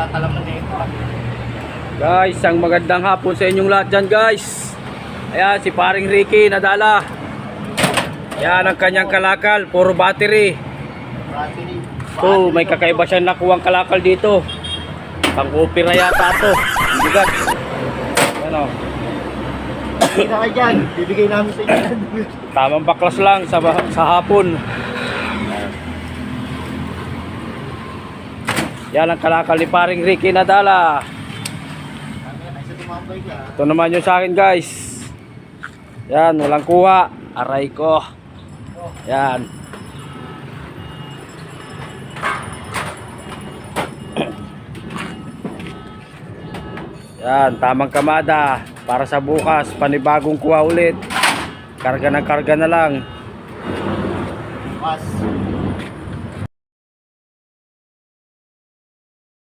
nagtatalaman na ito. Guys, ang magandang hapon sa inyong lahat dyan guys. Ayan, si paring Ricky nadala. Ayan ang kanyang kalakal, puro battery. So, may kakaiba siyang nakuwang kalakal dito. Pang-opera yata ito. Hindi gat. Ano? Hindi na kayo dyan, bibigay namin sa inyo. Tamang baklas lang sa hapon. Yan ang kalakal ni paring Ricky nadala. Ito naman yung sa akin guys. Yan, walang kuha. Aray ko. Yan. Yan, tamang kamada. Para sa bukas, panibagong kuha ulit. Karga na lang. Mas.